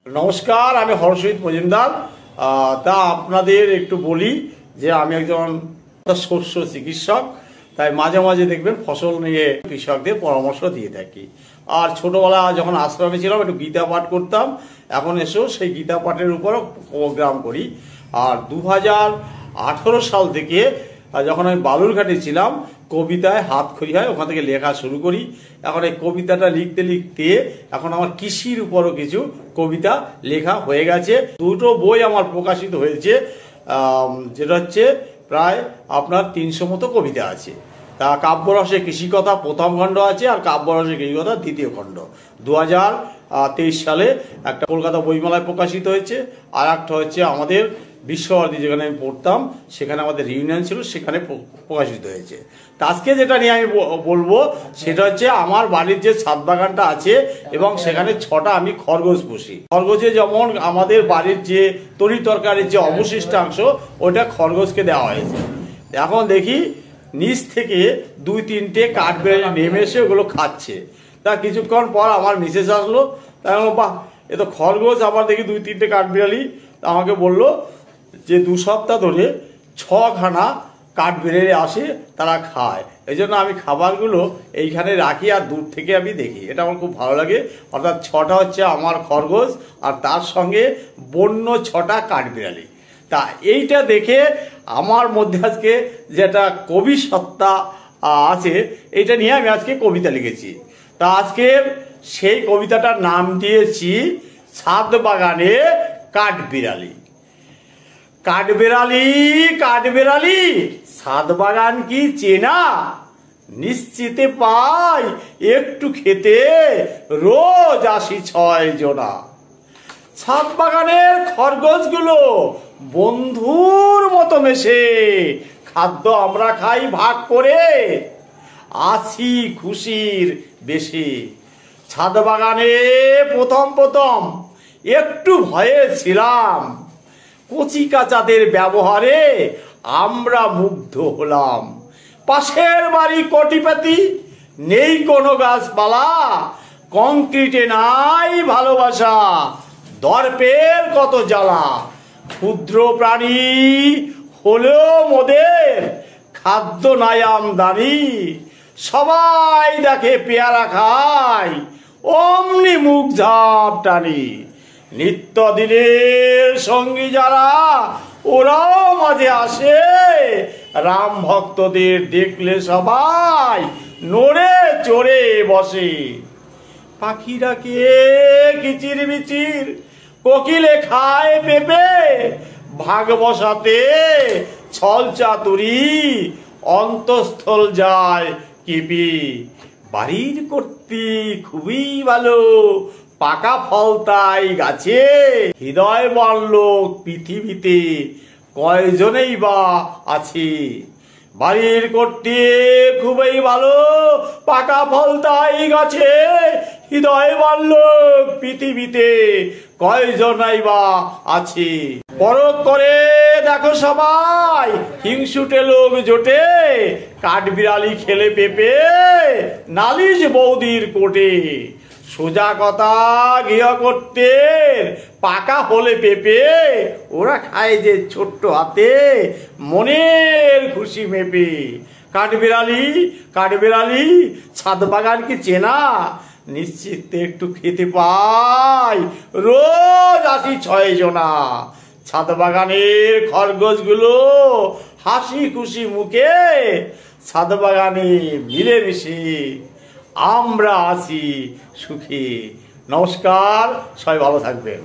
নমস্কার, আমি হরসহিত মজুমদার। তা আপনাদের একটু বলি যে আমি একজন শস্য চিকিৎসক, তাই মাঝে মাঝে দেখবেন ফসল নিয়ে কৃষকদের পরামর্শ দিয়ে থাকি। আর ছোটবেলা যখন আশ্রমে ছিলাম একটু গীতা পাঠ করতাম, এখন এসেও সেই গীতা পাঠের উপরও প্রোগ্রাম করি। আর 2018 সাল থেকে যখন আমি বালুরঘাটে ছিলাম, কবিতায় হাতখড়ি হয়, ওখান থেকে লেখা শুরু করি। এখন এই কবিতাটা লিখতে লিখতে এখন আমার কৃষির উপরও কিছু কবিতা লেখা হয়ে গেছে। দুটো বই আমার প্রকাশিত হয়েছে, যেটা হচ্ছে প্রায় আপনার 300 মতো কবিতা আছে। তা কাব্যরসে কৃষিকথা প্রথম খণ্ড আছে, আর কাব্যরসে কৃষিকথা দ্বিতীয় খণ্ড। 2023 সালে একটা কলকাতা বইমেলায় প্রকাশিত হয়েছে, আর একটা হচ্ছে আমাদের বিশ্বভারতী, যেখানে আমি পড়তাম, সেখানে আমাদের রিউনিয়ন ছিল, সেখানে প্রকাশিত হয়েছে। তা আজকে যেটা নিয়ে আমি বলবো সেটা হচ্ছে আমার বাড়ির যে ছাদ বাগানটা আছে, এবং সেখানে 6টা আমি খরগোশ পুষি। খরগোশে যেমন আমাদের বাড়ির যে তরি তরকারির যে অবশিষ্টাংশ, ওটা খরগোশকে দেওয়া হয়েছে। এখন দেখি নিচ থেকে 2-3টে কাঠবিড়ালি নেমে এসে ওগুলো খাচ্ছে। তা কিছুক্ষণ পর আমার মিসেস আসলো, তাই বাহ, এ তো খরগোশ। আবার দেখি 2-3টে কাঠবিড়ালি আমাকে বললো যে 2 সপ্তাহ ধরে 6খানা কাঠবিড়ালি আসে, তারা খায়। এই জন্য আমি খাবারগুলো এইখানে রাখি আর দূর থেকে আমি দেখি, এটা আমার খুব ভালো লাগে। অর্থাৎ 6টা হচ্ছে আমার খরগোশ, আর তার সঙ্গে বন্য 6টা কাঠবিড়ালি। তা এইটা দেখে আমার মধ্যে আজকে যেটা কবি সত্তা আছে, এইটা নিয়ে আমি আজকে কবিতা লিখেছি। তা আজকে সেই কবিতাটার নাম দিয়েছি ছাদ বাগানে কাঠবিড়ালি। কাঠবিড়ালি কাঠবিড়ালি ছাদ বাগান কি চেনা, নিশ্চিতে পাই একটু খেতে রোজ আসি 6 জনা। ছাদ বাগানের খরগোশগুলো বন্ধুর মতো মেশে, খাদ্য আমরা খাই ভাগ করে, আছি খুশির বেশি। ছাদ বাগানে প্রথম একটু ভয়ে ছিলাম, কচি কাচাদের ব্যবহারে আমরা মুগ্ধ হলাম। পাশের বাড়ি কটিপাতি, নেই কোনো গাছপালা, কংক্রিটে নাই ভালোবাসা, দর্পের কত জ্বালা। ক্ষুদ্র প্রাণী হলেও মোদের খাদ্য নাই আমদানি, সবাই দেখে পেয়ারা খায় অমনি মুখ ঝাপ টানি। নিত্যদিনের সঙ্গী যারা, ওরাও মাঝে আসে, রাম ভক্তদের দেখলে সবাই নড়ে চড়ে বসে। পাখিরা কে কিচির মিচির, কোকিলে খায় পেঁপে, ভাগ বসাতে ছল চাতুরি, অন্তঃস্থল যায় কিপি। বাড়ির কর্তি খুবই ভালো, পাকা ফল তাই গাছে, হৃদয় লোক পৃথিবীতে কয়জনেই বা আছে। বাড়ির কর্তি খুবই ভালো, পাকা ফল তাই গাছে, হৃদয় লোক পৃথিবীতে কয়জনাই বা আছে। পরখ করে দেখো সবাই, হিংসুটে লোক জোটে, কাঠবিড়ালি খেলে পেঁপে, নালিশ বৌদির কোটে। সোজা কথা গৃহ করতে, পাকা হলে পেঁপে, ওরা খায় যে ছোট্ট হাতে, মনের খুশি মেপে। কাঠবিড়ালি কাঠবিড়ালি ছাদ বাগান কি চেনা, নিশ্চিত একটু খেতে পাই রোজ আসি 6 জনা। ছাদ বাগানের খরগোশগুলো হাসি খুশি মুখে, ছাদ বাগানে মিলেমিশে আমরা আছি সুখে। নমস্কার, সবাই ভালো থাকবেন।